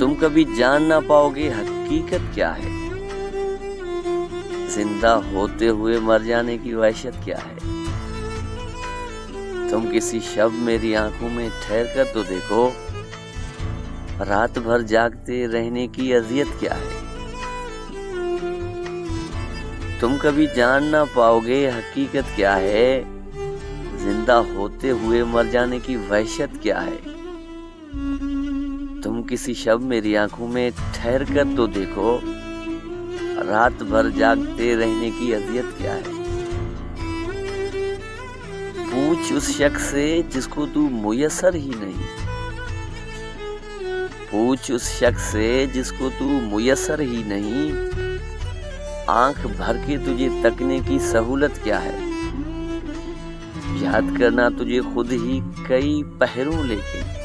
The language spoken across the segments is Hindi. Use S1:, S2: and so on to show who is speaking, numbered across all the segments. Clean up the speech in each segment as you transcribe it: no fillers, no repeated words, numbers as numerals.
S1: तुम कभी जान ना पाओगे हकीकत क्या है। जिंदा होते हुए मर जाने की वहशत क्या है। तुम किसी शब मेरी आंखों में ठहर कर तो देखो, रात भर जागते रहने की अजियत क्या है। तुम कभी जान ना पाओगे हकीकत क्या है। जिंदा होते हुए मर जाने की वहशत क्या है। तुम किसी शब मेरी आंखों में ठहर कर तो देखो, रात भर जागते रहने की अजियत क्या है। पूछ उस शख्स से जिसको तू मुयस्सर ही नहीं। पूछ उस शख्स से जिसको तू मुयस्सर ही नहीं। आंख भर के तुझे तकने की सहूलत क्या है। याद करना तुझे खुद ही कई पहरों लेकिन।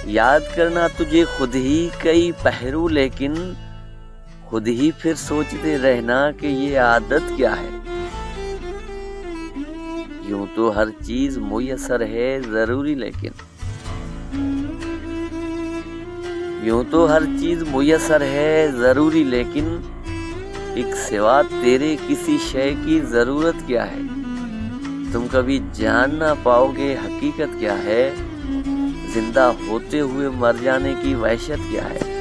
S1: याद करना तुझे खुद ही कई पहरों लेकिन। खुद ही फिर सोचते रहना कि ये आदत क्या है। यूं तो हर चीज मुयस्सर है जरूरी लेकिन। यूं तो हर चीज मुयस्सर है जरूरी लेकिन। एक सिवा तेरे किसी शय की जरूरत क्या है। तुम कभी जान ना पाओगे हकीकत क्या है। जिंदा होते हुए मर जाने की वहशत क्या है।